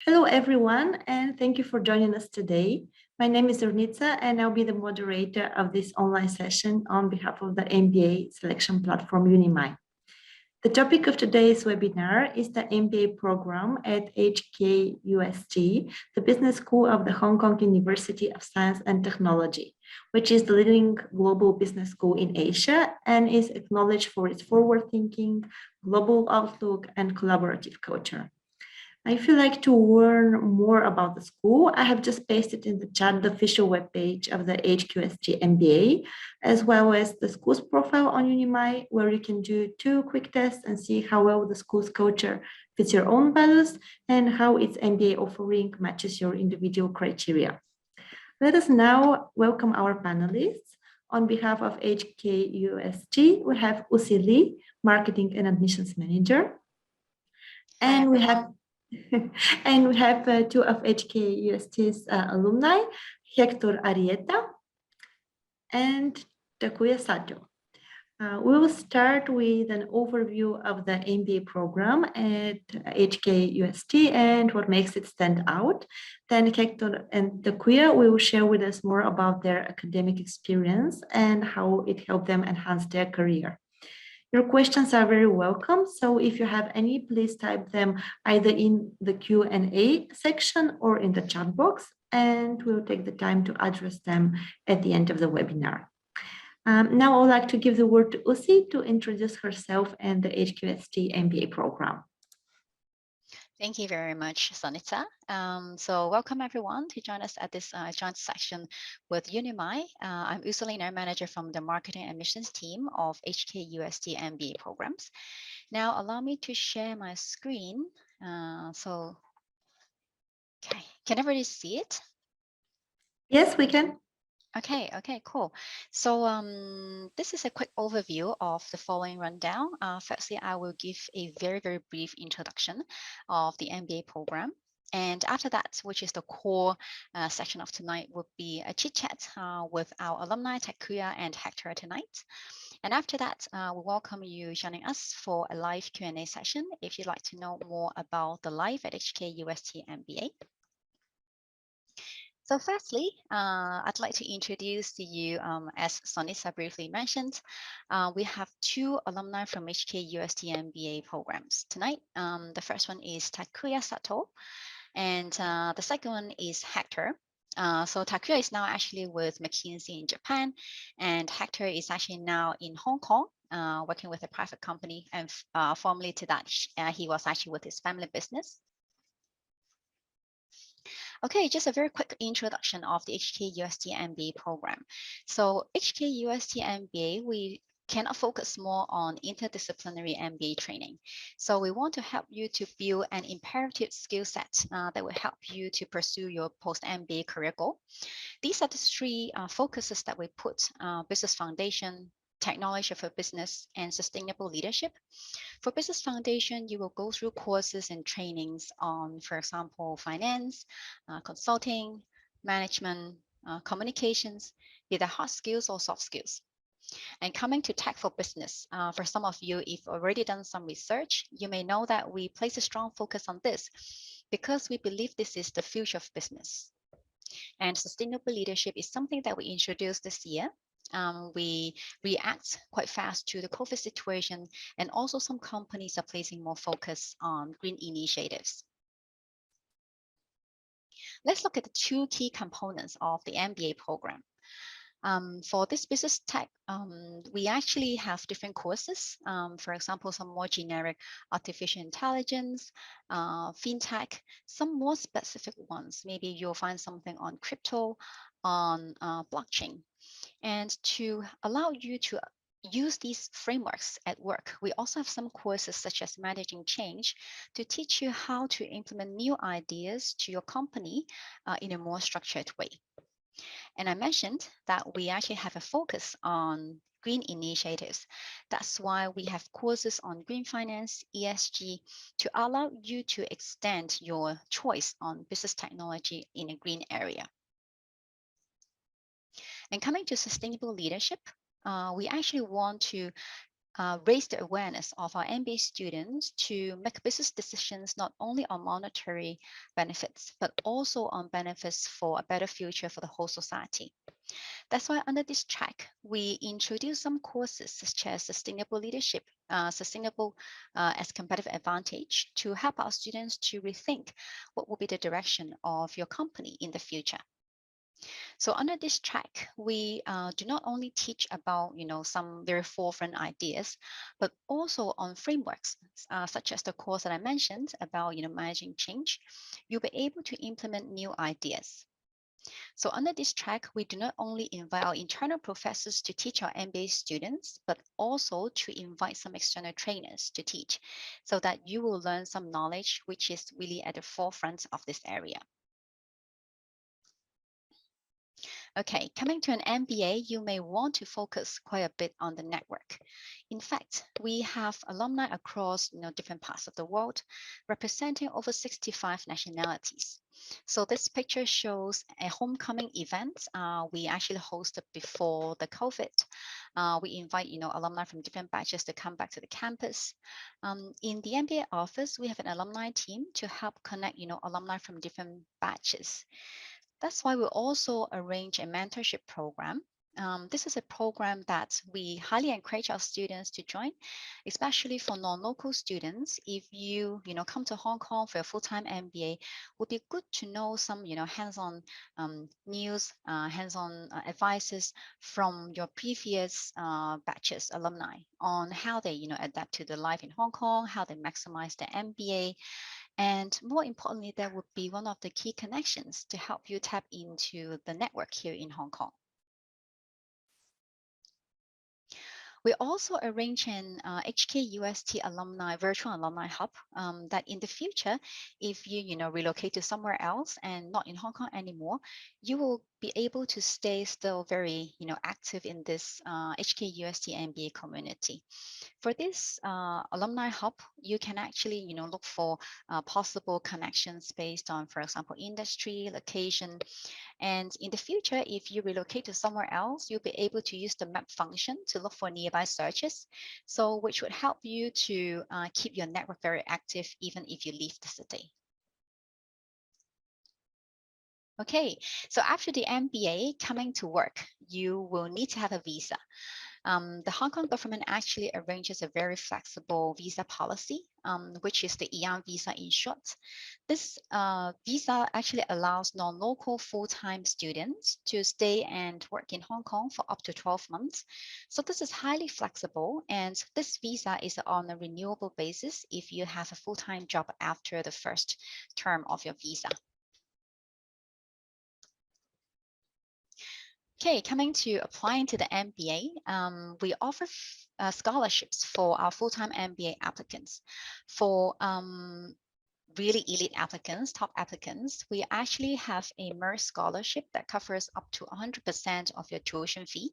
Hello, everyone, and thank you for joining us today. My name is Zernitza, and I'll be the moderator of this online session on behalf of the MBA selection platform Unimi. The topic of today's webinar is the MBA program at HKUST, the Business School of the Hong Kong University of Science and Technology, which is the leading global business school in Asia and is acknowledged for its forward-thinking, global outlook, and collaborative culture. If you'd like to learn more about the school, I have just pasted in the chat the official webpage of the HQST MBA, as well as the school's profile on Unimi, where you can do 2 quick tests and see how well the school's culture fits your own values and how its MBA offering matches your individual criteria. Let us now welcome our panelists. On behalf of HKUST, we have Usi Lee, Marketing and Admissions Manager. And we have two of HKUST's alumni, Hector Arieta and Takuya Sato. We will start with an overview of the MBA program at HKUST and what makes it stand out. Then Hector and Takuya will share with us more about their academic experience and how it helped them enhance their career. Your questions are very welcome. So if you have any, please type them either in the Q&A section or in the chat box, and we'll take the time to address them at the end of the webinar. Now I would like to give the word to Usi to introduce herself and the HQST MBA program. Thank you very much, Sonita. So welcome everyone to join us at this joint session with Unimi. I'm Usalina, manager from the marketing and admissions team of HKUST MBA programs. Now allow me to share my screen. Okay, can everybody see it? Yes, we can. Okay, cool. So this is a quick overview of the following rundown. Firstly, I will give a very brief introduction of the MBA program. And after that, which is the core section of tonight, would be a chit chat with our alumni, Takuya and Hector tonight. And after that, we welcome you joining us for a live Q&A session if you'd like to know more about the life at HKUST MBA. So firstly, I'd like to introduce to you, as Sonisa briefly mentioned, we have 2 alumni from HKUST MBA programs tonight. The first one is Takuya Sato, and the second one is Hector. So Takuya is now actually with McKinsey in Japan, and Hector is actually now in Hong Kong, working with a private company, and formerly to that, he was actually with his family business. Okay, just a very quick introduction of the HKUST MBA program. So HKUST MBA, we cannot focus more on interdisciplinary MBA training. So we want to help you to build an imperative skill set that will help you to pursue your post-MBA career goal. These are the 3 focuses that we put: business foundation, technology for business, and sustainable leadership. For business foundation, you will go through courses and trainings on, for example, finance, consulting, management, communications, either hard skills or soft skills. And coming to tech for business, for some of you, if you've already done some research, you may know that we place a strong focus on this because we believe this is the future of business. And sustainable leadership is something that we introduced this year. We react quite fast to the COVID situation, and also some companies are placing more focus on green initiatives. Let's look at the 2 key components of the MBA program. For this business tech, we actually have different courses. For example, some more generic artificial intelligence, fintech, some more specific ones. Maybe you'll find something on crypto, on blockchain. And to allow you to use these frameworks at work, we also have some courses such as managing change to teach you how to implement new ideas to your company in a more structured way. And I mentioned that we actually have a focus on green initiatives. That's why we have courses on green finance, ESG, to allow you to extend your choice on business technology in a green area. And coming to sustainable leadership, we actually want to raise the awareness of our MBA students to make business decisions not only on monetary benefits, but also on benefits for a better future for the whole society. That's why under this track, we introduce some courses such as sustainable leadership, sustainable as competitive advantage to help our students to rethink what will be the direction of your company in the future. So under this track, we do not only teach about some very forefront ideas, but also on frameworks such as the course that I mentioned about managing change. You'll be able to implement new ideas. So under this track, we do not only invite our internal professors to teach our MBA students, but also to invite some external trainers to teach so that you will learn some knowledge which is really at the forefront of this area. Okay, coming to an MBA, you may want to focus quite a bit on the network. In fact, we have alumni across different parts of the world, representing over 65 nationalities. So this picture shows a homecoming event we actually hosted before the COVID. We invite alumni from different batches to come back to the campus. In the MBA office, we have an alumni team to help connect alumni from different batches. That's why we also arrange a mentorship program. This is a program that we highly encourage our students to join, especially for non-local students. If you come to Hong Kong for a full-time MBA, it would be good to know some hands-on news, hands-on advices from your previous batches alumni on how they adapt to the life in Hong Kong, how they maximize their MBA. And more importantly, that would be one of the key connections to help you tap into the network here in Hong Kong. We also arrange an HKUST alumni virtual alumni hub that in the future, if you relocate to somewhere else and not in Hong Kong anymore, you will be able to stay still very active in this HKUST MBA community. For this alumni hub, you can actually look for possible connections based on, for example, industry, location. And in the future, if you relocate to somewhere else, you'll be able to use the map function to look for nearby searches, so which would help you to keep your network very active even if you leave the city. Okay, so after the MBA, coming to work, you will need to have a visa. The Hong Kong government actually arranges a very flexible visa policy, which is the EAN visa in short. This visa actually allows non-local full-time students to stay and work in Hong Kong for up to 12 months. So this is highly flexible, and this visa is on a renewable basis if you have a full-time job after the first term of your visa. Okay, coming to applying to the MBA, we offer scholarships for our full-time MBA applicants. For really elite applicants, top applicants, we actually have a MERS scholarship that covers up to 100% of your tuition fee.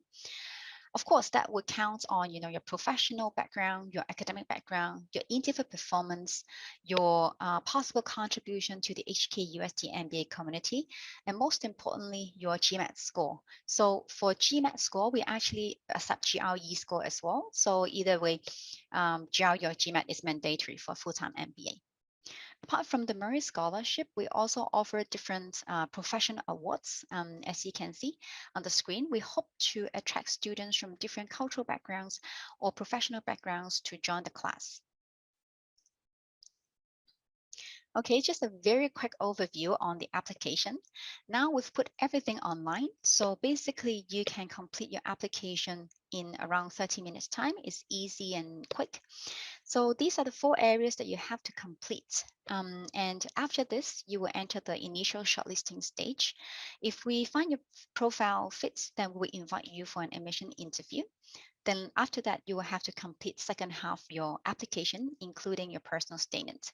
Of course, that would count on your professional background, your academic background, your interview performance, your possible contribution to the HKUST MBA community, and most importantly, your GMAT score. So for GMAT score, we actually accept GRE score as well. So either way, GRE or GMAT is mandatory for full-time MBA. Apart from the Murray Scholarship, we also offer different professional awards. As you can see on the screen, we hope to attract students from different cultural backgrounds or professional backgrounds to join the class. Okay, just a very quick overview on the application. Now we've put everything online. So basically you can complete your application in around 30 minutes time. It's easy and quick. So these are the 4 areas that you have to complete. And after this, you will enter the initial shortlisting stage. If we find your profile fits, then we invite you for an admission interview. Then after that, you will have to complete second half your application, including your personal statement.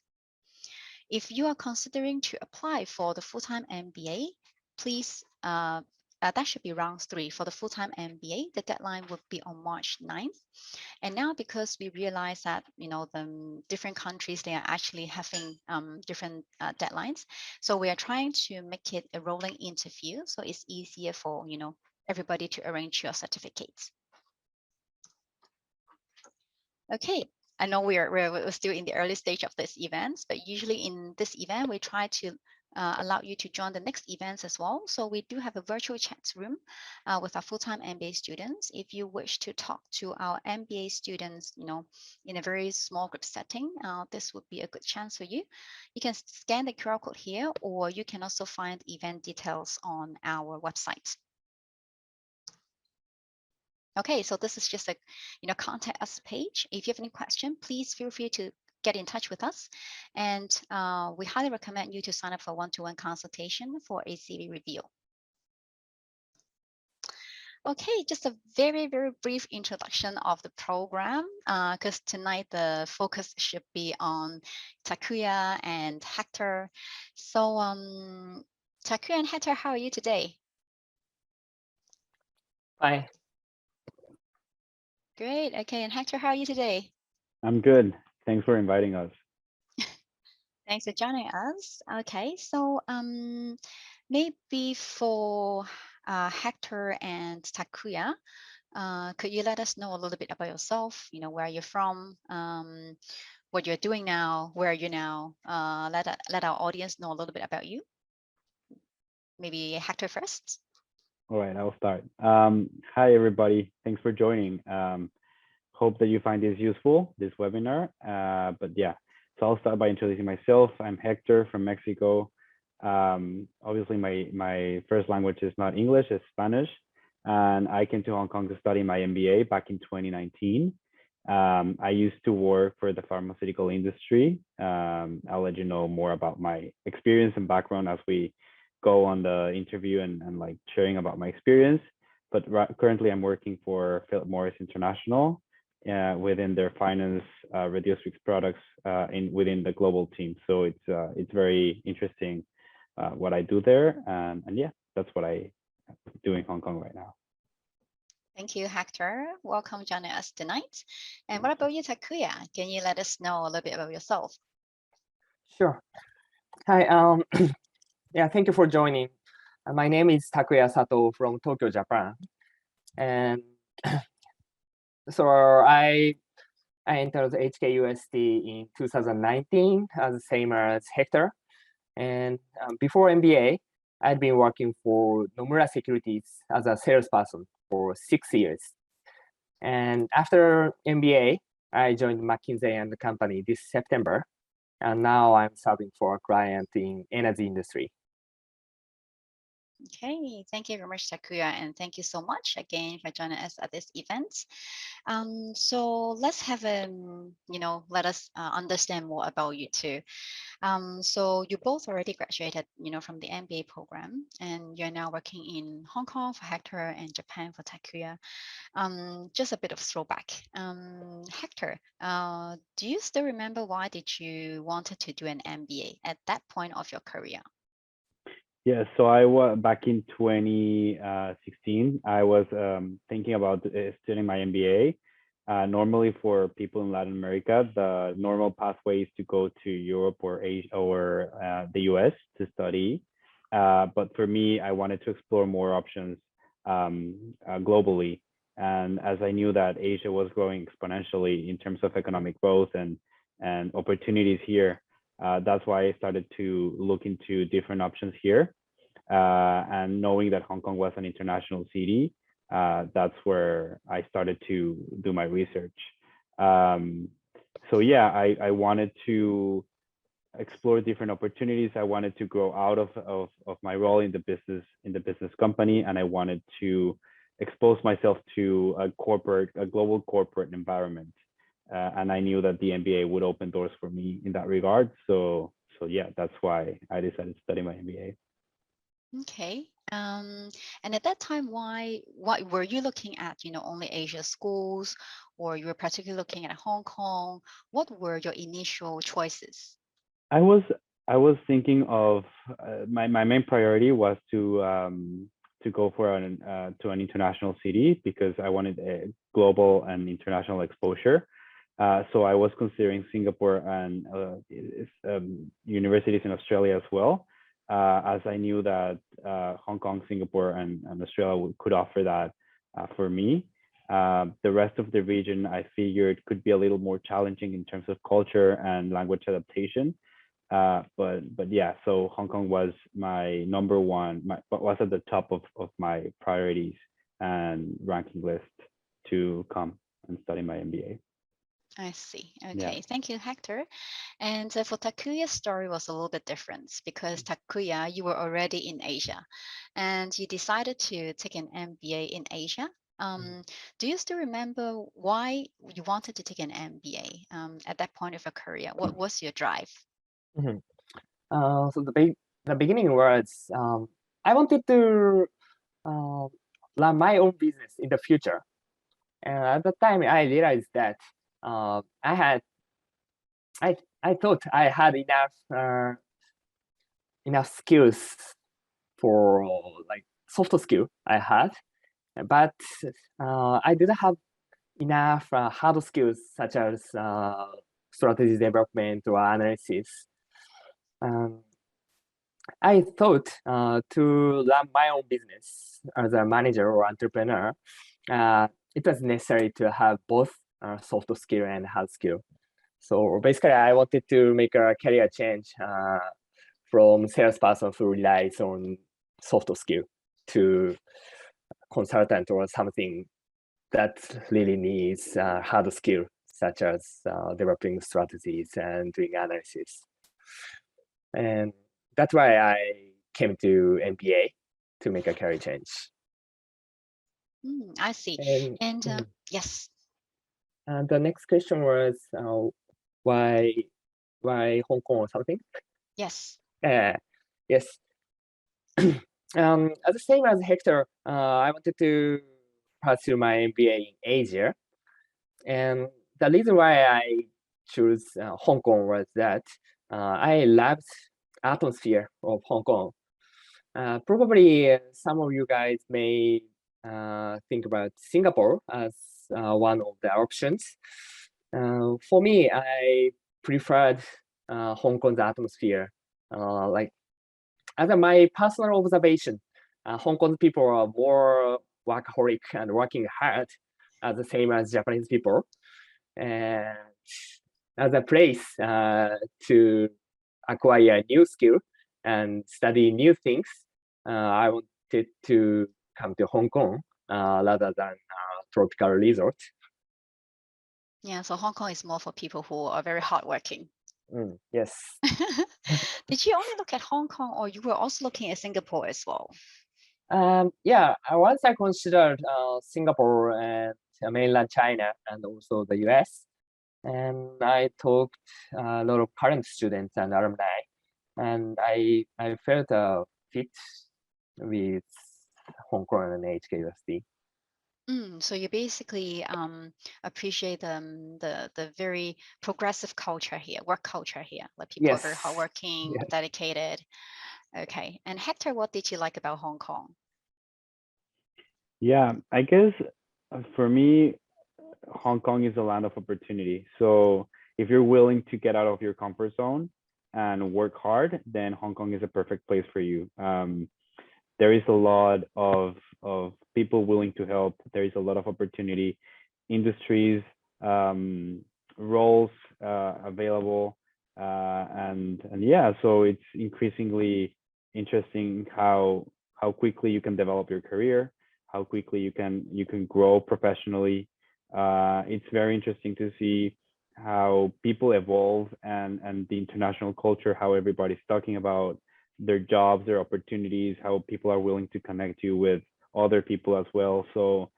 If you are considering to apply for the full-time MBA, please, that should be round 3 for the full-time MBA. The deadline would be on March 9th. And now because we realize that, the different countries, they are actually having different deadlines. So we are trying to make it a rolling interview. So it's easier for, everybody to arrange your certificates. Okay, I know we're still in the early stage of this event, but usually in this event, we try to allow you to join the next events as well. So we do have a virtual chat room with our full-time MBA students. If you wish to talk to our MBA students, in a very small group setting, this would be a good chance for you. You can scan the QR code here, or you can also find event details on our website. Okay, so this is just a contact us page. If you have any question, please feel free to get in touch with us. And we highly recommend you to sign up for one-to-one consultation for a CV review. Okay, just a very, very brief introduction of the program, because tonight the focus should be on Takuya and Hector. So Takuya and Hector, how are you today? Hi. Great. Okay, and Hector, how are you today? I'm good. Thanks for inviting us. Thanks for joining us. Okay, so maybe for Hector and Takuya, could you let us know a little bit about yourself? Where you're from, what you're doing now, where are you now? Let our audience know a little bit about you. Maybe Hector first. All right, I'll start. Hi, everybody. Thanks for joining. Hope that you find this useful, this webinar. But yeah, so I'll start by introducing myself. I'm Hector from Mexico. Obviously, my first language is not English, it's Spanish. And I came to Hong Kong to study my MBA back in 2019. I used to work for the pharmaceutical industry. I'll let you know more about my experience and background as we go on the interview and like sharing about my experience. But currently I'm working for Philip Morris International within their finance reduced risk products within the global team. So it's very interesting what I do there. And yeah, that's what I do in Hong Kong right now. Thank you, Hector. Welcome joining us tonight. And what about you, Takuya? Can you let us know a little bit about yourself? Sure. Hi. Yeah, thank you for joining. My name is Takuya Sato from Tokyo, Japan. And so I entered HKUST in 2019 as the same as Hector. And before MBA, I'd been working for Nomura Securities as a salesperson for 6 years. And after MBA, I joined McKinsey and Company this September. And now I'm serving for a client in energy industry. Okay, thank you very much, Takuya, and thank you so much again for joining us at this event. So let's have let us understand more about you too. So you both already graduated, from the MBA program, and you're now working in Hong Kong for Hector and Japan for Takuya. Just a bit of throwback. Hector, do you still remember why did you wanted to do an MBA at that point of your career? Yeah, so I was back in 2016. I was thinking about studying my MBA. Normally, for people in Latin America, the normal pathway is to go to Europe or Asia or the US to study. But for me, I wanted to explore more options globally. And as I knew that Asia was growing exponentially in terms of economic growth and opportunities here, that's why I started to look into different options here. And knowing that Hong Kong was an international city, that's where I started to do my research. So yeah, I wanted to explore different opportunities. I wanted to grow out of my role in the business company, and I wanted to expose myself to a global corporate environment. And I knew that the MBA would open doors for me in that regard. So yeah, that's why I decided to study my MBA. Okay. And at that time, what were you looking at? Only Asia schools, or you were particularly looking at Hong Kong? What were your initial choices? I was thinking of my main priority was to go for to an international city because I wanted a global and international exposure. So I was considering Singapore and universities in Australia as well, as I knew that Hong Kong, Singapore, and Australia could offer that for me. The rest of the region, I figured, could be a little more challenging in terms of culture and language adaptation. But yeah, so Hong Kong was my number one, was at the top of my priorities and ranking list to come and study my MBA. I see. Yeah. Okay, thank you, Hector. And for Takuya's story was a little bit different because Takuya, you were already in Asia and you decided to take an MBA in Asia. Do you still remember why you wanted to take an MBA at that point of your career? What was your drive? So the beginning was I wanted to run my own business in the future, and at the time I realized that I thought I had enough skills for like soft skill I had, but I didn't have enough hard skills such as strategy development or analysis. I thought to run my own business as a manager or entrepreneur, it was necessary to have both soft skill and hard skill. So basically, I wanted to make a career change from salesperson who relies on soft skill to consultant or something that really needs hard skill, such as developing strategies and doing analysis. And that's why I came to MBA to make a career change. I see. And yes. And the next question was why Hong Kong or something? Yes. Yes. As the same as Hector, I wanted to pursue my MBA in Asia. And the reason why I chose Hong Kong was that I loved atmosphere of Hong Kong. Probably some of you guys may think about Singapore as one of the options. For me, I preferred Hong Kong's atmosphere. Like, as my personal observation, Hong Kong people are more workaholic and working hard, as the same as Japanese people. And as a place to acquire new skill and study new things, I wanted to come to Hong Kong rather than tropical resort. Yeah, so Hong Kong is more for people who are very hardworking. Yes. Did you only look at Hong Kong, or you were also looking at Singapore as well? Yeah, once I considered Singapore and mainland China and also the US. And I talked a lot of current students and alumni, and I felt a fit with Hong Kong and HKUST. So you basically appreciate the very progressive culture here, work culture here. Like people are very hardworking, dedicated. Okay. And Hector, what did you like about Hong Kong? Yeah, I guess for me, Hong Kong is a land of opportunity. So if you're willing to get out of your comfort zone and work hard, then Hong Kong is a perfect place for you. There is a lot of people willing to help. There is a lot of opportunity, industries, roles available, and yeah, so it's increasingly interesting how quickly you can develop your career, how quickly you can grow professionally. It's very interesting to see how people evolve and the international culture, how everybody's talking about their jobs, their opportunities, how people are willing to connect you with other people as well. So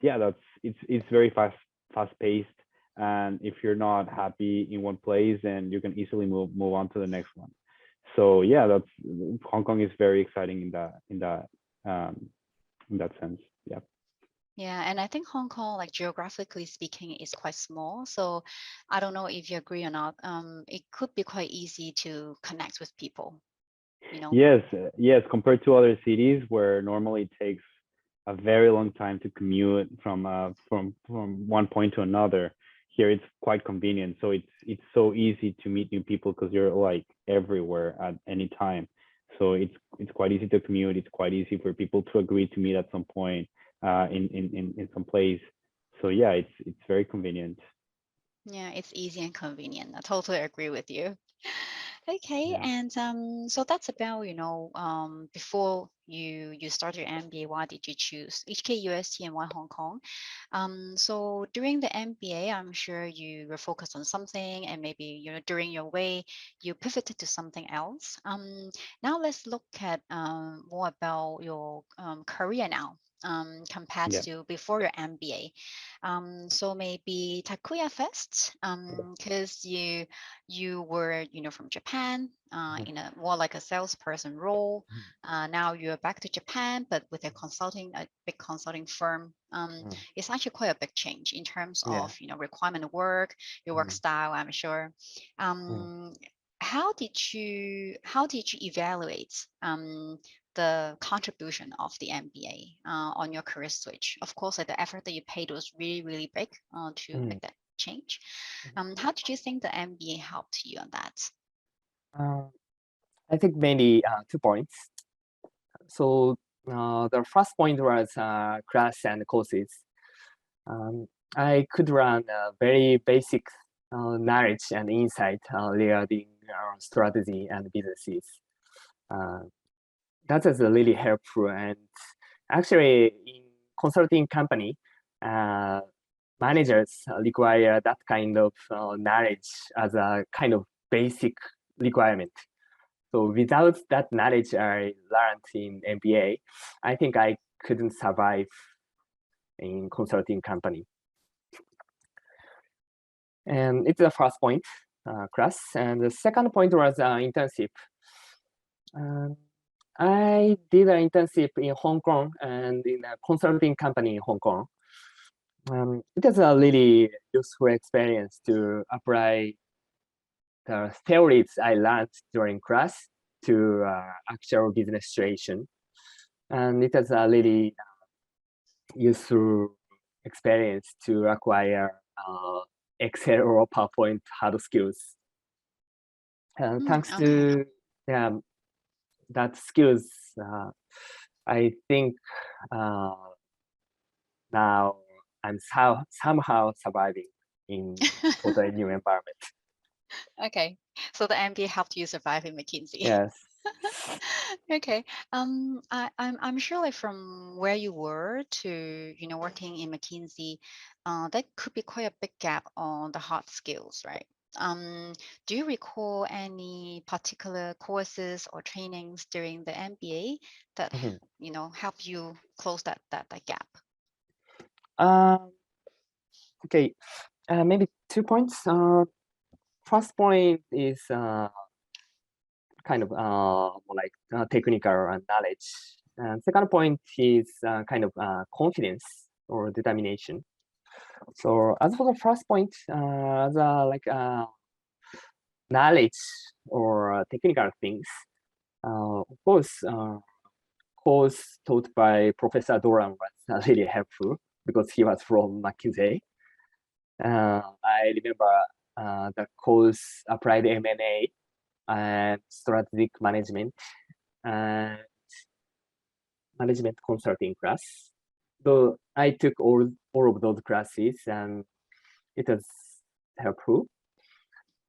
yeah, it's very fast paced. And if you're not happy in one place, then you can easily move on to the next one. So yeah, Hong Kong is very exciting in that sense. Yeah. Yeah, and I think Hong Kong, like geographically speaking, is quite small. So I don't know if you agree or not. It could be quite easy to connect with people. You know? Yes, compared to other cities where normally it takes a very long time to commute from one point to another. Here it's quite convenient, so it's so easy to meet new people because you're like everywhere at any time. So it's quite easy to commute. It's quite easy for people to agree to meet at some point in some place. So yeah, it's very convenient. Yeah, it's easy and convenient. I totally agree with you. Okay, Yeah. and so that's about, before you start your MBA, why did you choose HKUST and why Hong Kong? So during the MBA, I'm sure you were focused on something, and maybe during your way you pivoted to something else. Now let's look at more about your career now. Compared Yeah. to before your MBA. So maybe Takuya first, because you were from Japan in a more like a salesperson role. Now you're back to Japan, but with a big consulting firm. It's actually quite a big change in terms Yeah. of requirement of work, your work style, I'm sure. How did you evaluate the contribution of the MBA on your career switch? Of course, like the effort that you paid was really, really big to make that change. How did you think the MBA helped you on that? I think mainly 2 points. So the first point was class and courses. I could run very basic knowledge and insight regarding strategy and businesses. That is really helpful. And actually, in consulting company, managers require that kind of knowledge as a kind of basic requirement. So without that knowledge I learned in MBA, I think I couldn't survive in consulting company. And it's the first point, class. And the second point was internship. I did an internship in Hong Kong and in a consulting company in Hong Kong. It was a really useful experience to apply the theories I learned during class to actual business situation. And it was a really useful experience to acquire Excel or PowerPoint hard skills. Thanks to that skills, I think now I'm somehow surviving in totally new environment. Okay, so the MBA helped you survive in McKinsey. Yes. Okay. I'm sure like from where you were to working in McKinsey, that could be quite a big gap on the hard skills, right? Do you recall any particular courses or trainings during the MBA that help you close that gap? Okay, maybe 2 points. First point is kind of more like technical knowledge. And second point is kind of confidence or determination. So as for the first point, the knowledge or technical things, of course, course taught by Professor Doran was really helpful because he was from McKinsey. I remember the course applied M&A and strategic management and management consulting class. So I took all of those classes and it was helpful.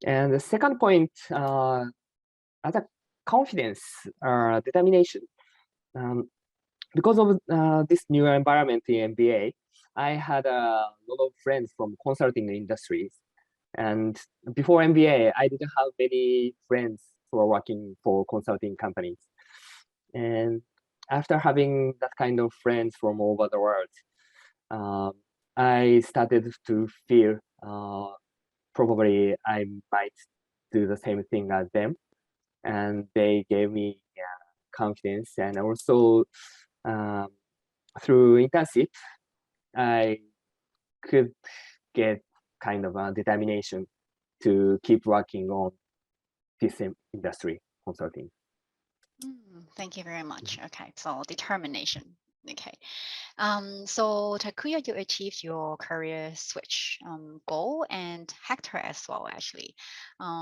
And the second point, as a confidence or determination, because of this new environment in MBA, I had a lot of friends from consulting industries. And before MBA, I didn't have many friends who are working for consulting companies. And after having that kind of friends from all over the world, I started to feel probably I might do the same thing as them. And they gave me confidence. And also through internship, I could get kind of a determination to keep working on this industry consulting. Thank you very much. Okay, so determination. Okay. So Takuya, you achieved your career switch goal, and Hector as well, actually,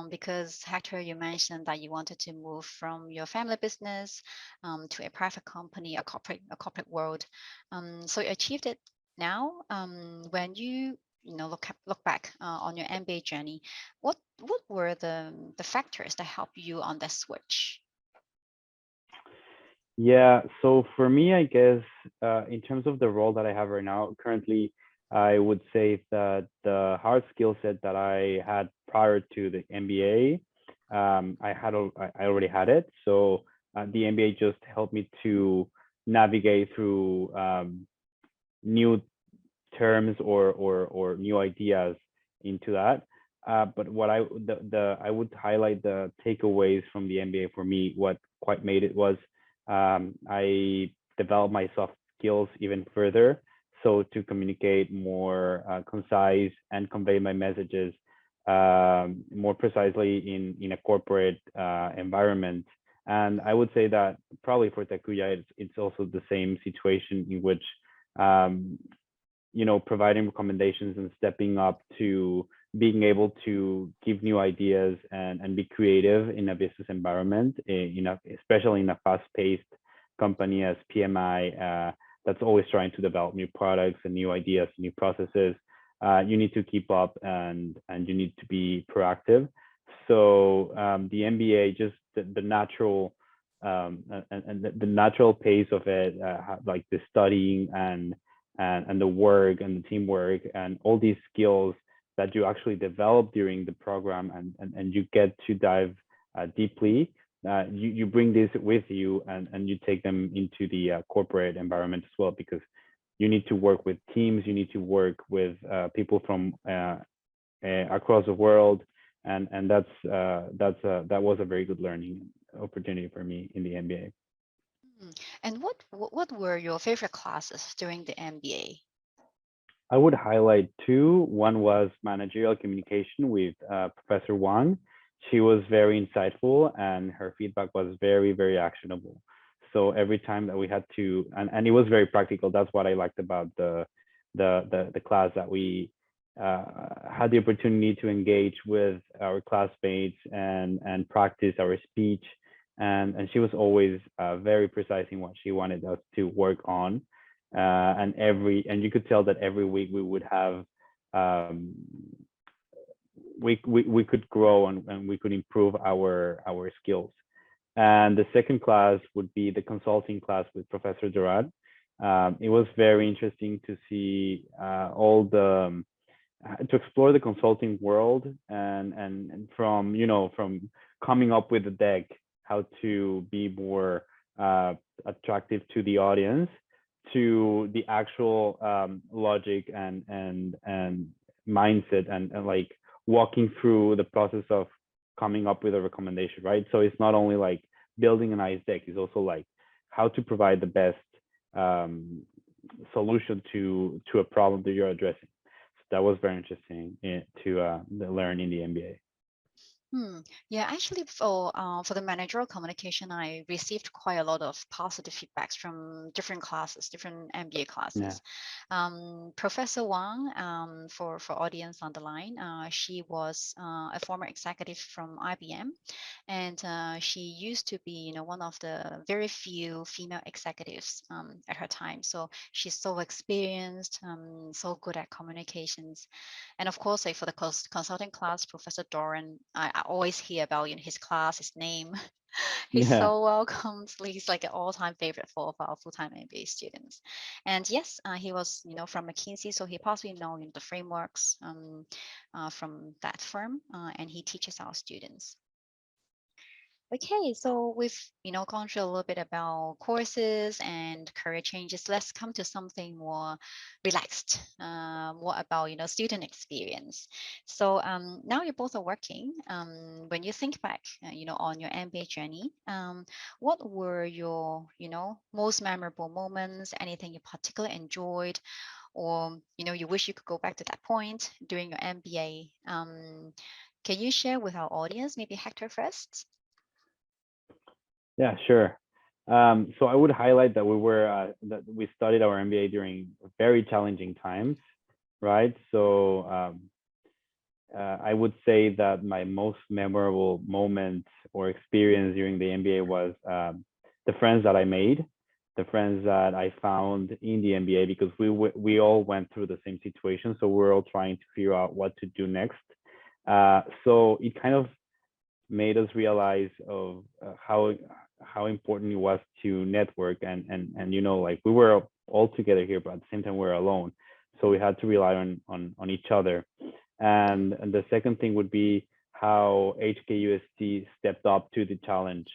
because Hector, you mentioned that you wanted to move from your family business to a private company, a corporate world. So you achieved it now. When you look back on your MBA journey, what were the factors that helped you on that switch? Yeah, so for me, I guess in terms of the role that I have right now, currently, I would say that the hard skill set that I had prior to the MBA, I already had it. So the MBA just helped me to navigate through new terms or new ideas into that. But what I would highlight the takeaways from the MBA for me. What quite made it was I developed my soft skills even further, so to communicate more concise and convey my messages more precisely in a corporate environment. And I would say that probably for Takuya, it's also the same situation in which um, providing recommendations and stepping up to being able to give new ideas and be creative in a business environment, especially in a fast-paced company as PMI, that's always trying to develop new products and new ideas, new processes. You need to keep up and you need to be proactive. So the MBA, just the natural and the natural pace of it, like the studying and the work and the teamwork and all these skills that you actually develop during the program and you get to dive deeply. You bring this with you and you take them into the corporate environment as well, because you need to work with teams, you need to work with people from across the world, and that was a very good learning opportunity for me in the MBA. And what were your favorite classes during the MBA? I would highlight two. One was managerial communication with Professor Wang. She was very insightful and her feedback was very, very actionable. So every time that we had to, and it was very practical. That's what I liked about the class, that we had the opportunity to engage with our classmates and practice our speech. And she was always very precise in what she wanted us to work on. And you could tell that every week we would have we could grow and we could improve our skills. And the second class would be the consulting class with Professor Durad. It was very interesting to see all the to explore the consulting world and from coming up with a deck, how to be more attractive to the audience, to the actual logic and mindset and like walking through the process of coming up with a recommendation, right? So it's not only like building a nice deck, it's also like how to provide the best solution to a problem that you're addressing. So that was very interesting to learn in the MBA. Yeah, actually, for the managerial communication, I received quite a lot of positive feedbacks from different classes, different MBA classes. Professor Wang, for audience on the line, she was a former executive from IBM, and she used to be, one of the very few female executives at her time. So she's so experienced, so good at communications. And of course, like for the consulting class, Professor Doran, I always hear about his class, his name. He's so welcome. He's like an all-time favorite for our full-time MBA students. And yes, he was, from McKinsey, so he possibly know the frameworks from that firm, and he teaches our students. Okay, so we've gone through a little bit about courses and career changes. Let's come to something more relaxed, more about student experience. So now you both are working. When you think back, on your MBA journey, what were your most memorable moments? Anything you particularly enjoyed, or you wish you could go back to that point during your MBA? Can you share with our audience? Maybe Hector first. Yeah, sure. So I would highlight that we studied our MBA during very challenging times, right? So I would say that my most memorable moment or experience during the MBA was the friends that I made, the friends that I found in the MBA, because we all went through the same situation. So we're all trying to figure out what to do next. So it kind of made us realize of how important it was to network and you know, like we were all together here, but at the same time we were alone. So we had to rely on each other. And the second thing would be how HKUST stepped up to the challenge,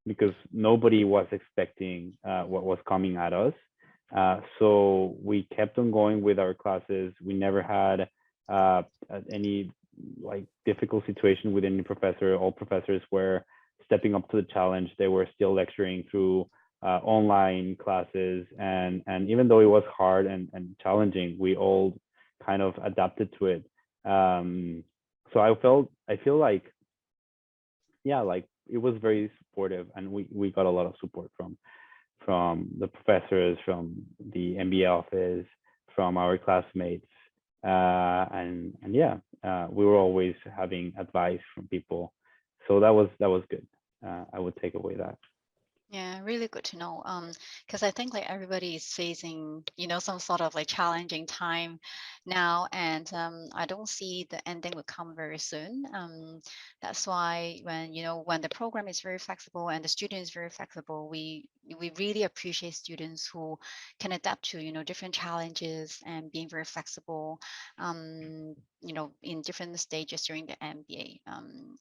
because nobody was expecting what was coming at us. So we kept on going with our classes. We never had any like difficult situation with any professor. All professors were stepping up to the challenge. They were still lecturing through online classes, and even though it was hard and challenging, we all kind of adapted to it. So I feel like, yeah, like it was very supportive, and we got a lot of support from the professors, from the MBA office, from our classmates, and yeah, we were always having advice from people. So that was good. I would take away that. Yeah, really good to know. Because I think like everybody is facing, some sort of like challenging time now, and I don't see the ending will come very soon. That's why when the program is very flexible and the student is very flexible, we really appreciate students who can adapt to different challenges and being very flexible, in different stages during the MBA.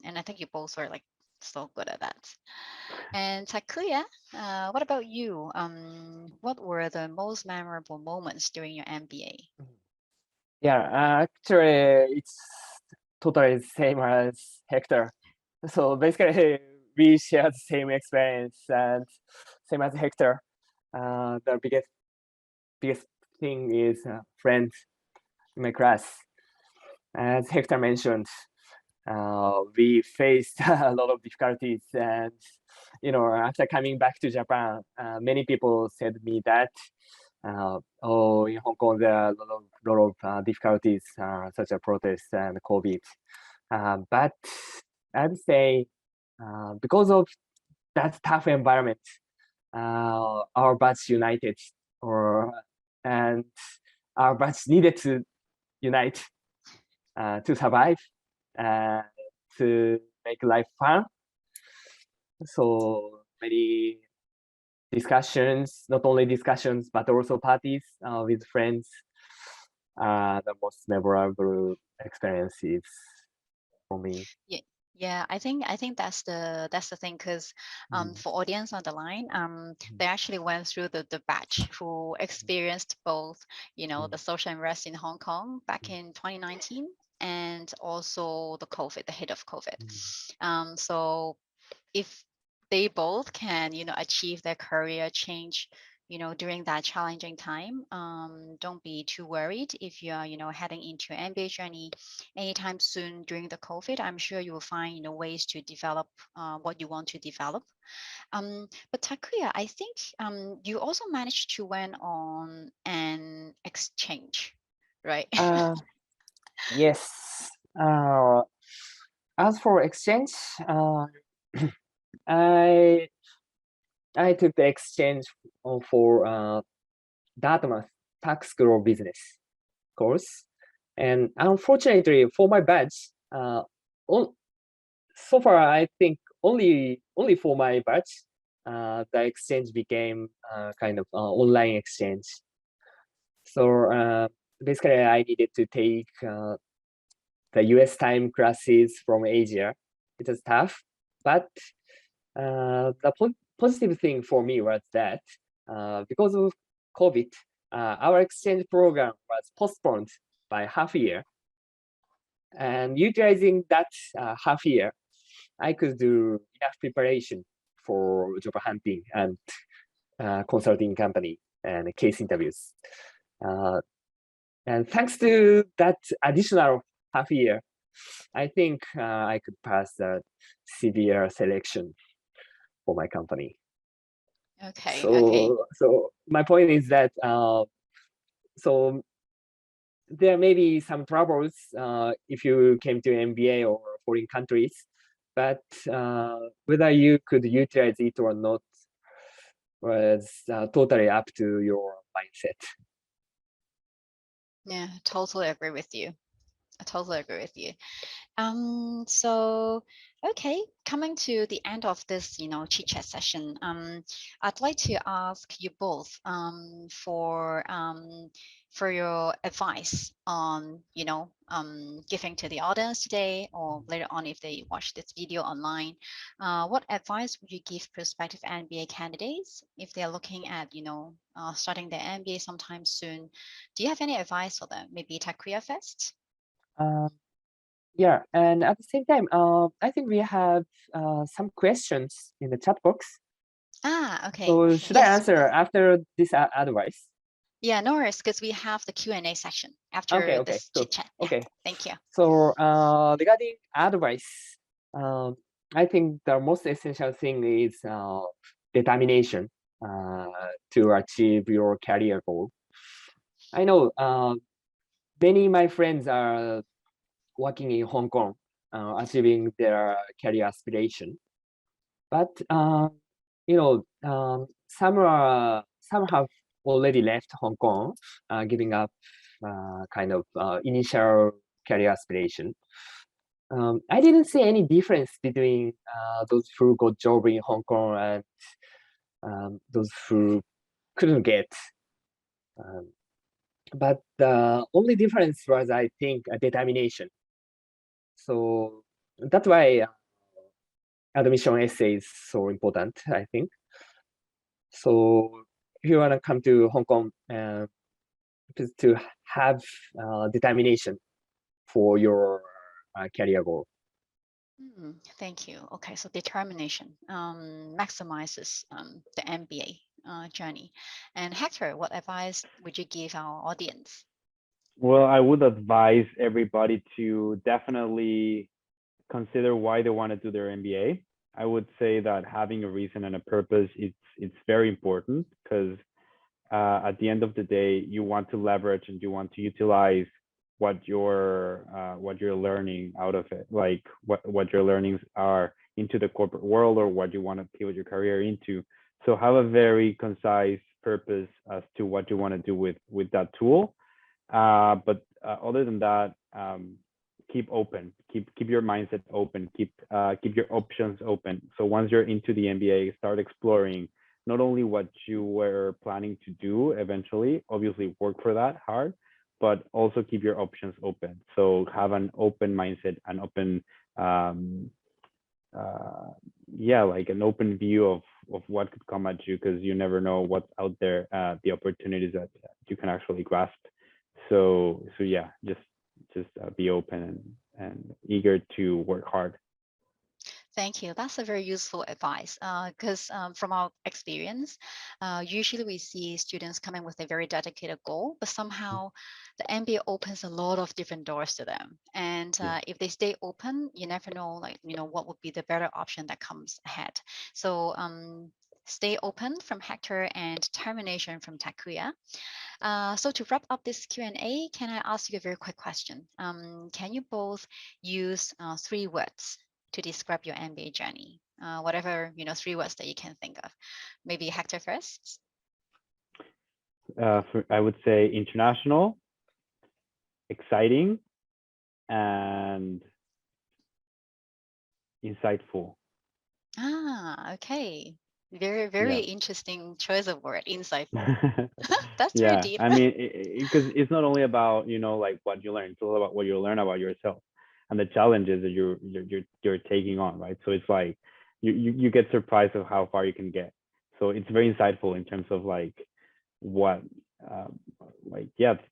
And I think you both were like so good at that. And Takuya, what about you? What were the most memorable moments during your MBA? Yeah, actually, it's totally the same as Hector. So basically, we share the same experience and same as Hector. The biggest thing is friends in my class. As Hector mentioned, we faced a lot of difficulties, and after coming back to Japan, many people said to me that oh, in Hong Kong there are a lot of difficulties such as protests and COVID, but I'd say because of that tough environment, our batch united, and our batch needed to unite to survive, to make life fun. So many discussions, not only discussions, but also parties with friends. The most memorable experiences for me. Yeah, I think that's the thing, because for audience on the line, they actually went through the batch who experienced both, the social unrest in Hong Kong back in 2019, and also the COVID, the hit of COVID. So if they both can, achieve their career change, during that challenging time, don't be too worried if you are, heading into an MBA journey anytime soon during the COVID. I'm sure you will find, ways to develop what you want to develop. But Takuya, I think you also managed to went on an exchange, right? Yes. As for exchange, I took the exchange for Dartmouth Tax School of Business course, and unfortunately for my batch, so far I think only for my batch, the exchange became kind of online exchange. So basically, I needed to take the US time classes from Asia. It was tough, but the positive thing for me was that because of COVID, our exchange program was postponed by half a year. And utilizing that half year, I could do enough preparation for job hunting and consulting company and case interviews. And thanks to that additional half year, I think I could pass the severe selection for my company. Okay. Okay. So my point is that so there may be some troubles if you came to MBA or foreign countries, but whether you could utilize it or not was totally up to your mindset. Yeah, totally agree with you. I totally agree with you. So okay, coming to the end of this, chit chat session, I'd like to ask you both for your advice on, giving to the audience today or later on if they watch this video online. What advice would you give prospective MBA candidates if they're looking at, starting their MBA sometime soon? Do you have any advice for them? Maybe Takuya first? Yeah, and at the same time, I think we have some questions in the chat box. Okay. So should I Yes. answer after this advice? Yeah, no worries, because we have the Q&A section after Okay. this So, chit chat. okay. Yeah, thank you. So regarding advice, I think the most essential thing is determination to achieve your career goal. I know many of my friends are working in Hong Kong, achieving their career aspiration. But some have already left Hong Kong, giving up kind of initial career aspiration. I didn't see any difference between those who got job in Hong Kong and those who couldn't get. But the only difference was, I think, determination. So that's why admission essay is so important, I think. So if you want to come to Hong Kong, to have determination for your career goal. Thank you. Okay, so determination maximizes the MBA journey. And Hector, what advice would you give our audience? Well, I would advise everybody to definitely consider why they want to do their MBA. I would say that having a reason and a purpose, it's very important because at the end of the day, you want to leverage and you want to utilize what you're learning out of it, like what your learnings are into the corporate world or what you want to pivot your career into. So have a very concise purpose as to what you want to do with that tool. But other than that, keep open, keep your mindset open, keep your options open. So once you're into the MBA, start exploring not only what you were planning to do eventually, obviously work for that hard, but also keep your options open. So have an open mindset, an open, like an open view of what could come at you, because you never know what's out there, the opportunities that you can actually grasp. So yeah, just be open and eager to work hard. Thank you. That's a very useful advice because from our experience, usually we see students coming with a very dedicated goal, but somehow the MBA opens a lot of different doors to them. And if they stay open, you never know, what would be the better option that comes ahead. So stay open from Hector and determination from Takuya. So to wrap up this Q&A, can I ask you a very quick question? Can you both use 3 words to describe your MBA journey? Whatever, 3 words that you can think of. Maybe Hector first. I would say international, exciting, and insightful. Okay. Very, very interesting choice of word, insightful. That's very deep. I mean, because it's not only about like what you learn; it's all about what you learn about yourself and the challenges that you're taking on, right? So it's like you get surprised of how far you can get. So it's very insightful in terms of like what,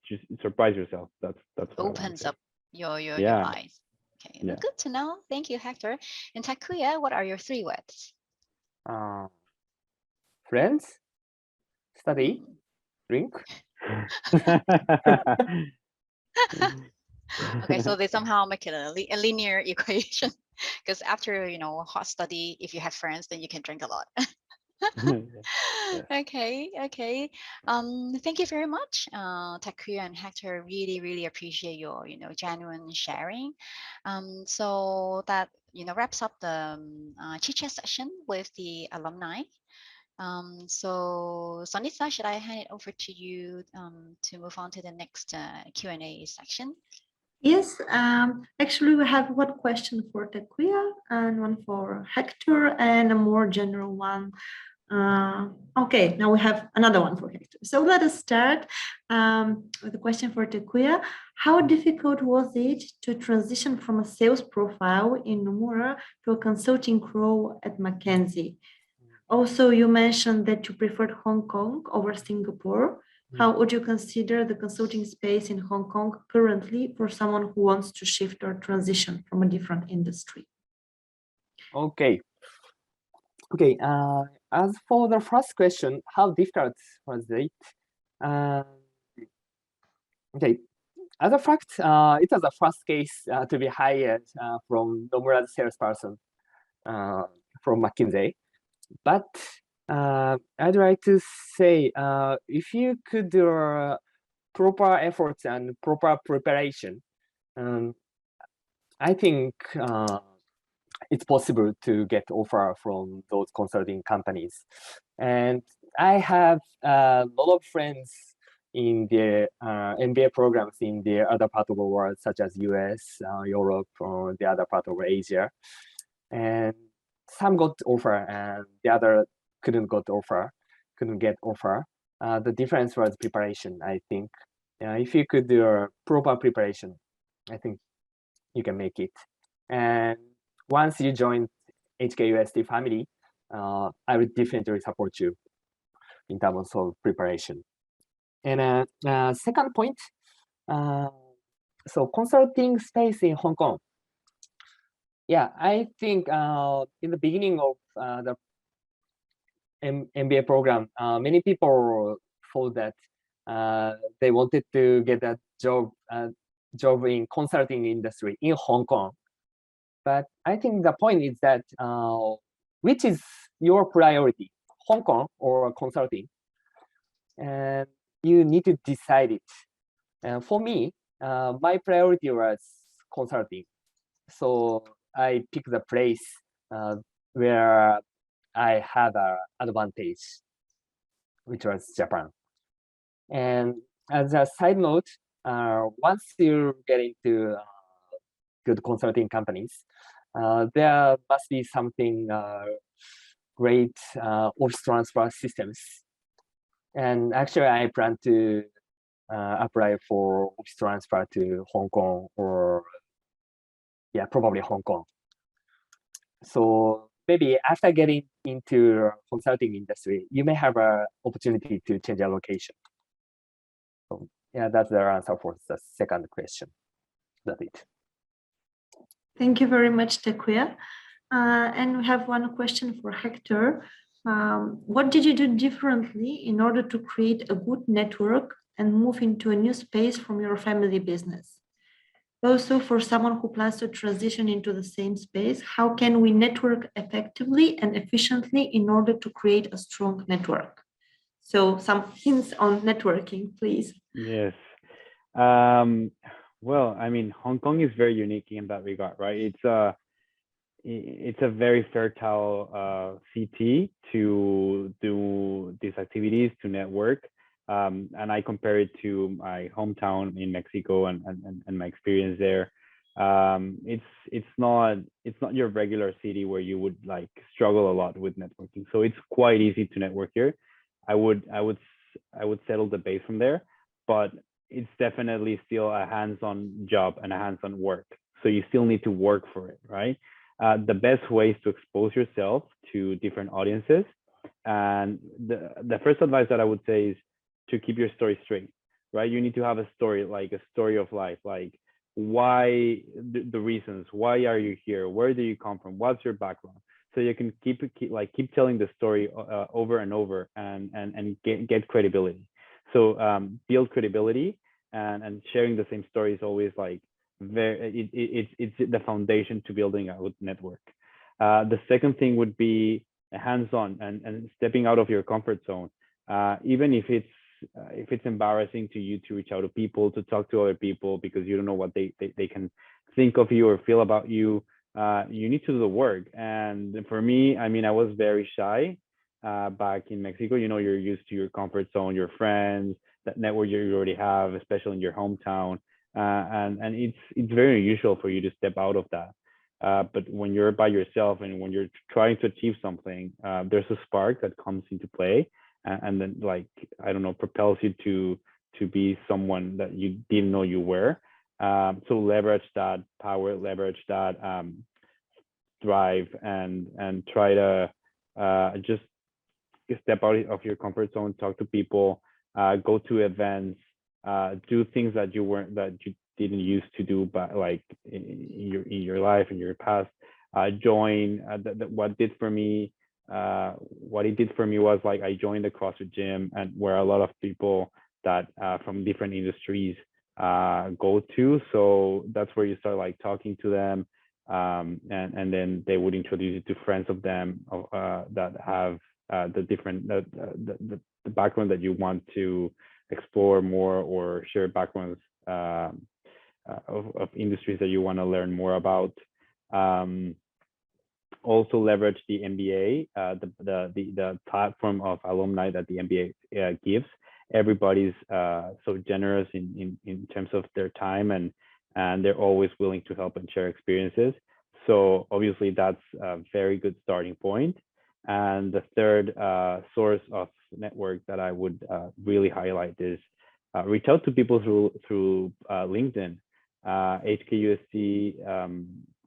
just surprise yourself. That's what opens up your eyes. Okay, good to know. Thank you, Hector. And Takuya, what are your 3 words? Friends, study, drink. Okay, so they somehow make it a linear equation because after hot study, if you have friends, then you can drink a lot. Okay. Thank you very much, Takuya and Hector. Really appreciate your, genuine sharing. So that, wraps up the chit chat session with the alumni. So Sonita, should I hand it over to you to move on to the next Q&A section? Yes, actually, we have one question for Takuya and one for Hector and a more general one. Okay, now we have another one for Hector. So let us start with a question for Takuya. How difficult was it to transition from a sales profile in Nomura to a consulting role at McKinsey? Also, you mentioned that you preferred Hong Kong over Singapore. How would you consider the consulting space in Hong Kong currently for someone who wants to shift or transition from a different industry? Okay. As for the first question, how difficult was it? Okay. As a fact, it was the first case to be hired from Nomura's salesperson from McKinsey. But I'd like to say, if you could do proper efforts and proper preparation, I think it's possible to get offer from those consulting companies. And I have a lot of friends in the MBA programs in the other part of the world, such as US, Europe, or the other part of Asia. And some got offer and the other couldn't get offer. The difference was preparation, I think. If you could do a proper preparation, I think you can make it. And once you join HKUST family, I would definitely support you in terms of preparation. And second point, so consulting space in Hong Kong. Yeah, I think in the beginning of the MBA program, many people thought that they wanted to get a job in consulting industry in Hong Kong. But I think the point is that which is your priority, Hong Kong or consulting? And you need to decide it. And for me, my priority was consulting. So I picked the place where I had an advantage, which was Japan. And as a side note, once you get into good consulting companies, there must be something great office transfer systems. And actually, I plan to apply for office transfer to Hong Kong or, yeah, probably Hong Kong. So maybe after getting into consulting industry, you may have an opportunity to change your location. So yeah, that's the answer for the second question. That's it. Thank you very much, Takuya. And we have one question for Hector. What did you do differently in order to create a good network and move into a new space from your family business? Also, for someone who plans to transition into the same space, how can we network effectively and efficiently in order to create a strong network? So some hints on networking, please. Yes. Well, I mean, Hong Kong is very unique in that regard, right? It's a very fertile city to do these activities, to network. And I compare it to my hometown in Mexico and my experience there. It's not your regular city where you would like struggle a lot with networking. So it's quite easy to network here. I would settle the base from there, but it's definitely still a hands-on job and a hands-on work. So you still need to work for it, right? The best way is to expose yourself to different audiences. And the first advice that I would say is to keep your story straight, right? You need to have a story, like a story of life, like why the reasons, why are you here? Where do you come from? What's your background? So you can keep telling the story over and over and get credibility. So build credibility and sharing the same story is always like it's the foundation to building a network. The second thing would be hands-on and stepping out of your comfort zone, even if it's embarrassing to you to reach out to people, to talk to other people because you don't know what they can think of you or feel about you. You need to do the work. And for me, I mean, I was very shy back in Mexico. You know, you're used to your comfort zone, your friends, that network you already have, especially in your hometown. And it's very unusual for you to step out of that. But when you're by yourself and when you're trying to achieve something, there's a spark that comes into play, and then, like, I don't know, propels you to be someone that you didn't know you were. So leverage that power, leverage that drive, and try to just step out of your comfort zone, talk to people, go to events, do things that you didn't used to do, but like in your life, in your past. Join what it did for me was, like, I joined the CrossFit gym, and where a lot of people that from different industries go to. So that's where you start, like, talking to them, and then they would introduce you to friends of them that have the different the background that you want to explore more, or share backgrounds of industries that you want to learn more about. Also leverage the MBA, the platform of Alumni that the MBA gives. Everybody's so generous in terms of their time, and they're always willing to help and share experiences. So obviously that's a very good starting point. And the third source of network that I would really highlight is reach out to people through LinkedIn. HKUST,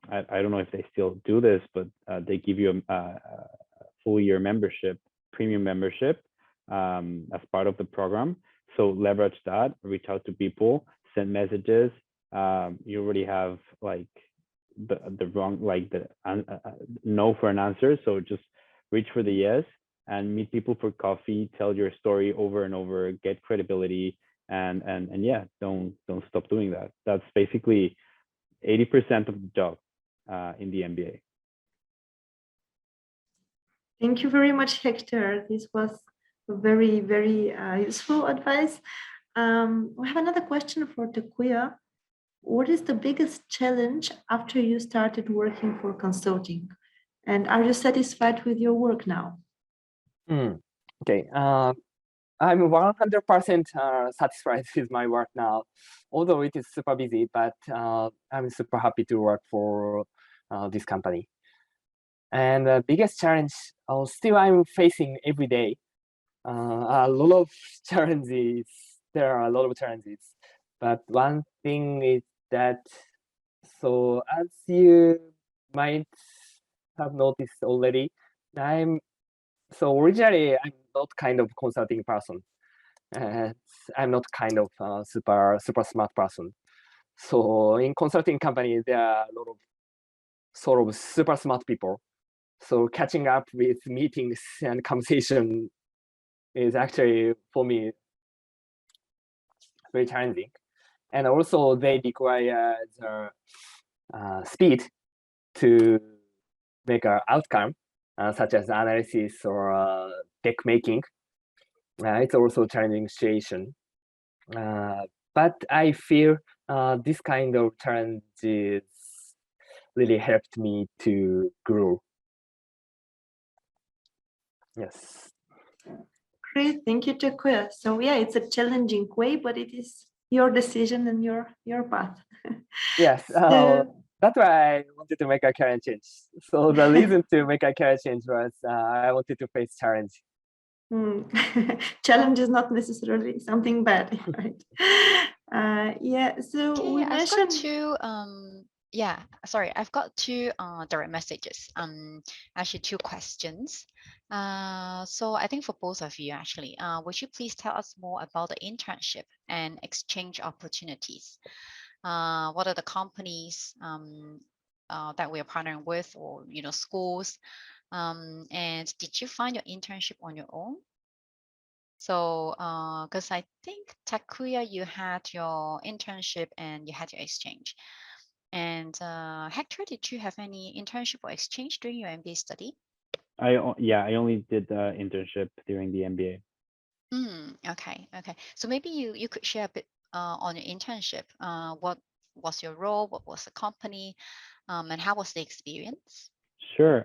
I don't know if they still do this, but they give you a full year membership, premium membership, as part of the program. So leverage that, reach out to people, send messages. You already have, like, the wrong, like, the no for an answer. So just reach for the yes, and meet people for coffee, tell your story over and over, get credibility, and yeah, don't stop doing that. That's basically 80% of the job in the MBA. Thank you very much, Hector. This was a very, very useful advice. We have another question for Takuya. What is the biggest challenge after you started working for consulting? And are you satisfied with your work now? Okay. I'm 100% satisfied with my work now, although it is super busy, but I'm super happy to work for this company. And the biggest challenge still I'm facing every day. A lot of challenges. There are a lot of challenges, but one thing is that, so as you might have noticed already, originally I'm not kind of consulting person. I'm not kind of super smart person. So in consulting companies, there are a lot of sort of super smart people. So catching up with meetings and conversation is actually, for me, very challenging. And also they require the speed to make an outcome, such as analysis or tech making. It's also a challenging situation. But I feel this kind of challenges really helped me to grow. Yes. Great, thank you, Takuya. So yeah, it's a challenging way, but it is your decision and your path. Yes, that's why I wanted to make a career change. So the reason to make a career change was I wanted to face challenge. Challenge is not necessarily something bad, right? Yeah. So Okay, we mentioned. I've got two direct messages. Actually, two questions. So I think for both of you, actually, would you please tell us more about the internship and exchange opportunities? What are the companies that we are partnering with, or schools? And did you find your internship on your own? So, because I think Takuya, you had your internship and you had your exchange. And Hector, did you have any internship or exchange during your MBA study? I only did the internship during the MBA. Okay. So maybe you could share a bit on your internship. What was your role? What was the company? And how was the experience? Sure.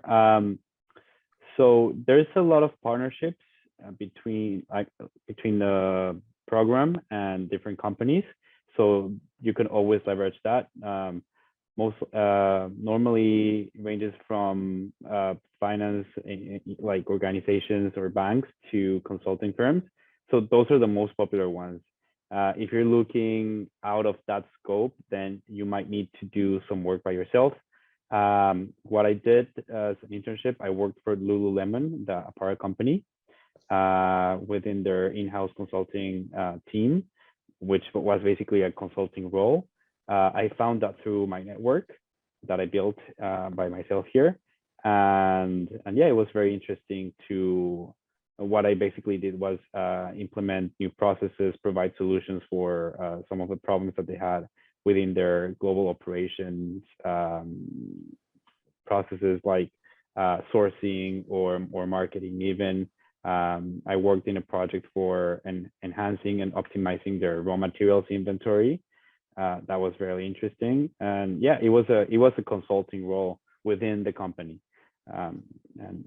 So there's a lot of partnerships between the program and different companies. So you can always leverage that. Most normally ranges from finance, like organizations or banks, to consulting firms. So those are the most popular ones. If you're looking out of that scope, then you might need to do some work by yourself. What I did as an internship, I worked for Lululemon, the apparel company, within their in-house consulting team, which was basically a consulting role. I found that through my network that I built by myself here. And yeah, it was very interesting to, what I basically did was implement new processes, provide solutions for some of the problems that they had within their global operations processes, like sourcing or marketing even. I worked in a project for enhancing and optimizing their raw materials inventory. That was very interesting. And yeah, it was a consulting role within the company. And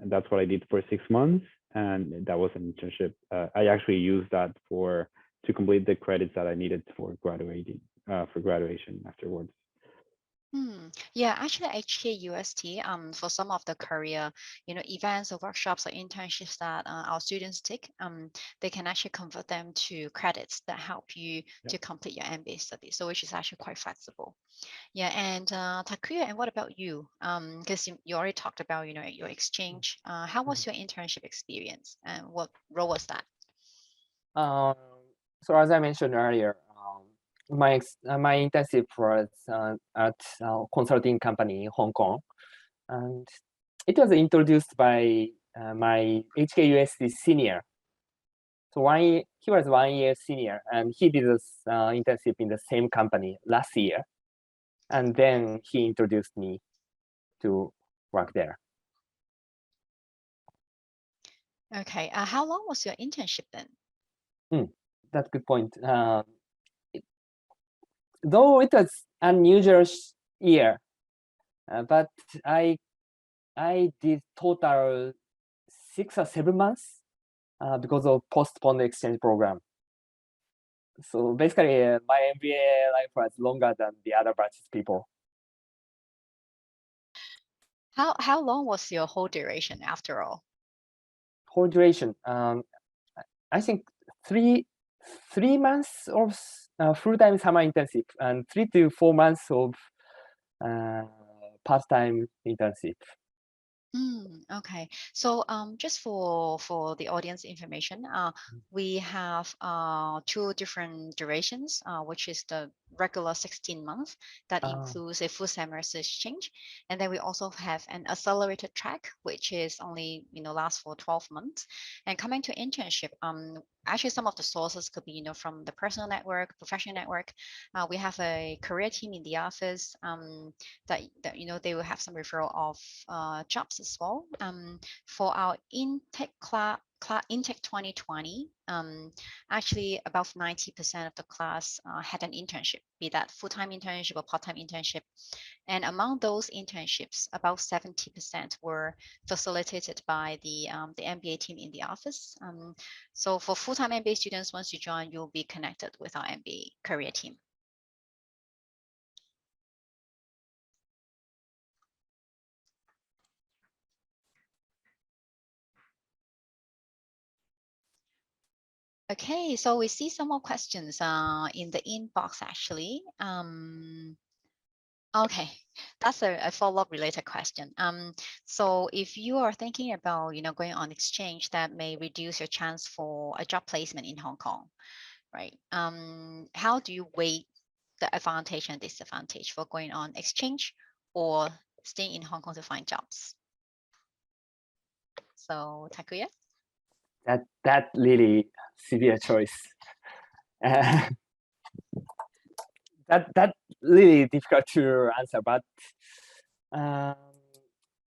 that's what I did for 6 months. And that was an internship. I actually used that to complete the credits that I needed for graduation afterwards. Yeah, actually, HKUST, for some of the career, events or workshops or internships that our students take, they can actually convert them to credits that help you to complete your MBA study. So which is actually quite flexible. Yeah, and Takuya, and what about you? Because you already talked about, your exchange. How was your internship experience, and what role was that? So as I mentioned earlier, my internship was at a consulting company in Hong Kong, and it was introduced by my HKUST senior. So he was 1 year senior, and he did this internship in the same company last year, and then he introduced me to work there. Okay, how long was your internship then? That's a good point. Though it was unusual year, but I did total 6 or 7 months because of postponed exchange program. So basically, my MBA life was longer than the other batches people. How long was your whole duration after all? Whole duration, I think 3 months of full-time summer internship and 3 to 4 months of part-time internship. Okay, so just for the audience information, we have 2 different durations, which is the regular 16 months that includes a full semester exchange, and then we also have an accelerated track, which is only lasts for 12 months. And coming to internship, actually some of the sources could be from the personal network, professional network. We have a career team in the office that they will have some referral of jobs as well. For our intake intake 2020, actually about 90% of the class had an internship, be that full-time internship or part-time internship. And among those internships, about 70% were facilitated by the MBA team in the office. So for full-time MBA students, once you join, you'll be connected with our MBA career team. Okay, so we see some more questions in the inbox actually. Okay, that's a follow-up related question. So if you are thinking about going on exchange, that may reduce your chance for a job placement in Hong Kong, right? How do you weigh the advantage and disadvantage for going on exchange or staying in Hong Kong to find jobs? So Takuya? That really severe choice. That really difficult to answer, but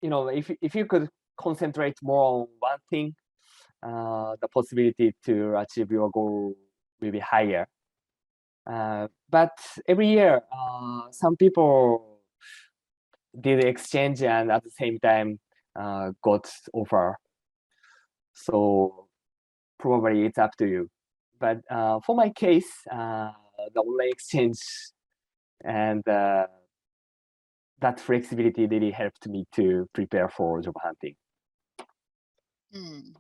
if you could concentrate more on one thing, the possibility to achieve your goal will be higher. But every year, some people did exchange and at the same time got offer. So probably it's up to you. But for my case, the online exchange and that flexibility really helped me to prepare for job hunting.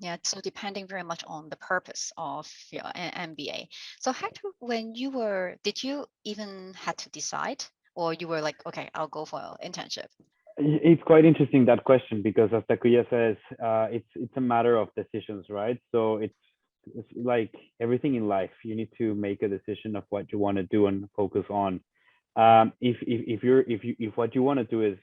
Yeah, so depending very much on the purpose of your MBA. So Hector, when you were, did you even had to decide, or you were like, okay, I'll go for an internship? It's quite interesting, that question, because as Takuya says, it's a matter of decisions, right? So it's like everything in life, you need to make a decision of what you want to do and focus on. If what you want to do is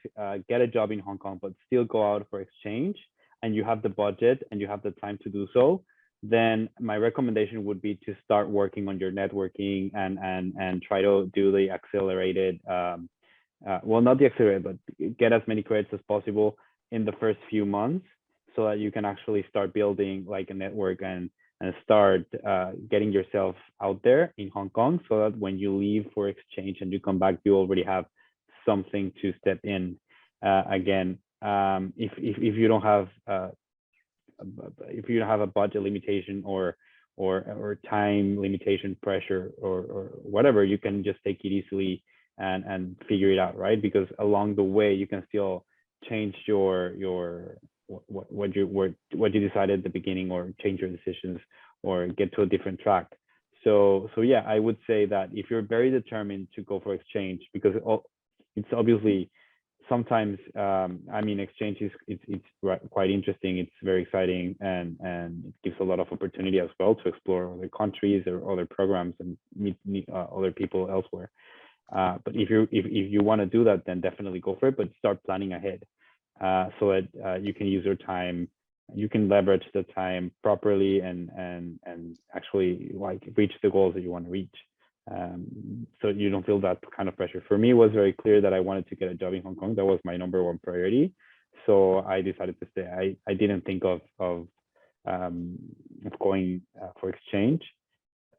get a job in Hong Kong but still go out for exchange, and you have the budget and you have the time to do so, then my recommendation would be to start working on your networking and try to do the accelerated, well, not the accelerated, but get as many credits as possible in the first few months, so that you can actually start building like a network and start getting yourself out there in Hong Kong, so that when you leave for exchange and you come back, you already have something to step in. Again, if you don't have a budget limitation or time limitation, pressure or whatever, you can just take it easily and figure it out, right? Because along the way you can still change what you decided at the beginning, or change your decisions, or get to a different track. So yeah, I would say that if you're very determined to go for exchange, because it's obviously sometimes, I mean, exchange it's quite interesting. It's very exciting, and it gives a lot of opportunity as well to explore other countries or other programs and meet other people elsewhere. But if you want to do that, then definitely go for it, but start planning ahead, so that you can use your time, you can leverage the time properly and actually like reach the goals that you want to reach. So you don't feel that kind of pressure. For me, it was very clear that I wanted to get a job in Hong Kong. That was my #1 priority. So I decided to stay. I didn't think of going for exchange.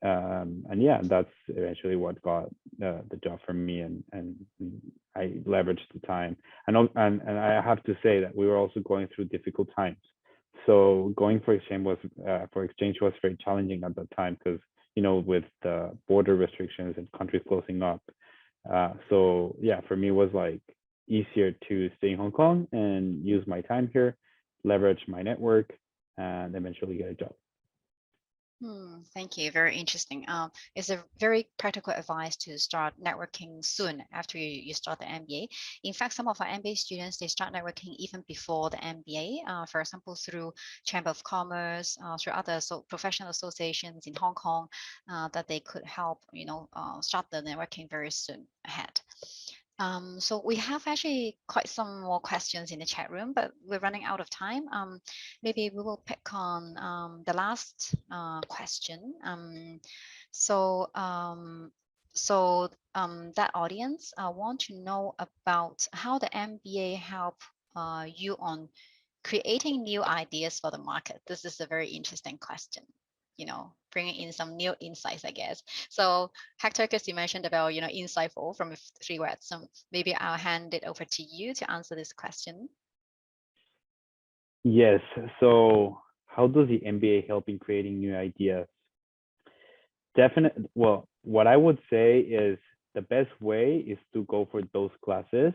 And yeah, that's eventually what got the job for me, and I leveraged the time. And I have to say that we were also going through difficult times. So going for exchange was very challenging at that time, because with the border restrictions and countries closing up. So yeah, for me it was like easier to stay in Hong Kong and use my time here, leverage my network, and eventually get a job. Thank you. Very interesting. It's a very practical advice to start networking soon after you start the MBA. In fact, some of our MBA students, they start networking even before the MBA, for example, through Chamber of Commerce, through other professional associations in Hong Kong, that they could help, start the networking very soon ahead. So we have actually quite some more questions in the chat room, but we're running out of time. Maybe we will pick on the last question. That audience want to know about how the MBA help you on creating new ideas for the market. This is a very interesting question. Bringing in some new insights, I guess. So Hector, because you mentioned about, insightful from 3 words. So maybe I'll hand it over to you to answer this question. Yes. So how does the MBA help in creating new ideas? Definitely. Well, what I would say is the best way is to go for those classes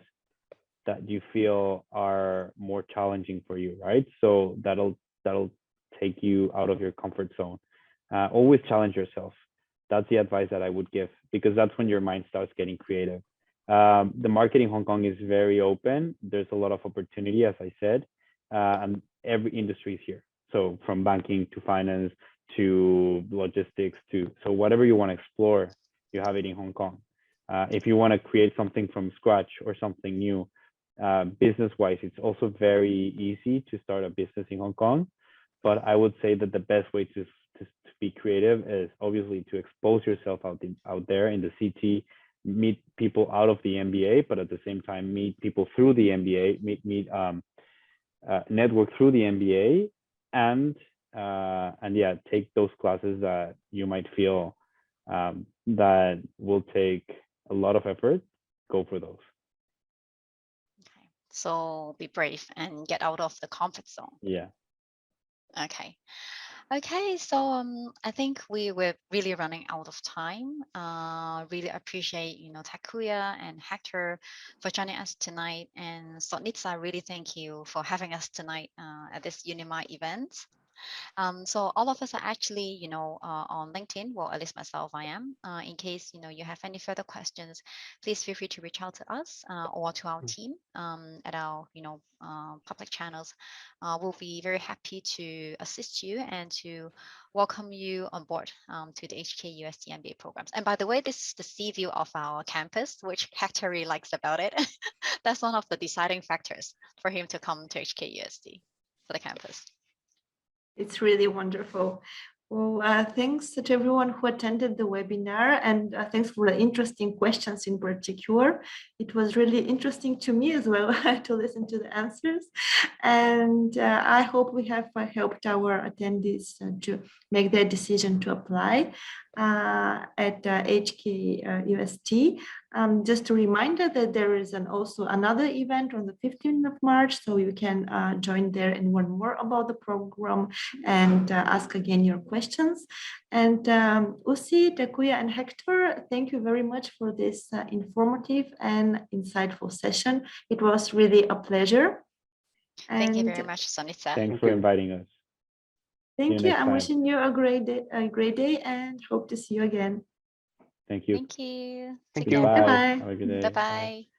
that you feel are more challenging for you, right? So that'll take you out of your comfort zone. Always challenge yourself. That's the advice that I would give, because that's when your mind starts getting creative. The market in Hong Kong is very open. There's a lot of opportunity, as I said, and every industry is here. So from banking to finance to logistics so whatever you want to explore, you have it in Hong Kong. If you want to create something from scratch or something new, business-wise, it's also very easy to start a business in Hong Kong. But I would say that the best way to be creative is obviously to expose yourself out there in the city, meet people out of the MBA, but at the same time meet people through the MBA, network through the MBA and yeah, take those classes that you might feel that will take a lot of effort. Go for those. Okay. So be brave and get out of the comfort zone. Yeah. Okay. Okay, so I think we were really running out of time. Really appreciate, Takuya and Hector for joining us tonight. And Sonitsa, really thank you for having us tonight at this Unimi event. So all of us are actually, on LinkedIn. Well, at least myself, I am. In case, you have any further questions, please feel free to reach out to us or to our team at our, public channels. We'll be very happy to assist you and to welcome you on board to the HKUST MBA programs. And by the way, this is the sea view of our campus, which Hector really likes about it. That's one of the deciding factors for him to come to HKUST for the campus. It's really wonderful. Well, thanks to everyone who attended the webinar, and thanks for the interesting questions in particular. It was really interesting to me as well to listen to the answers. And I hope we have helped our attendees to make their decision to apply at HKUST. Just a reminder that there is also another event on the 15th of March, so you can join there and learn more about the program and ask again your questions. And Usi, Takuya, and Hector, thank you very much for this informative and insightful session. It was really a pleasure. Thank you very much, Sonitsa. Thanks for inviting us. Thank you. I'm wishing you a great day, and hope to see you again. Thank you. Thank you. Take care. Bye. Bye-bye. Have a good day. Bye-bye.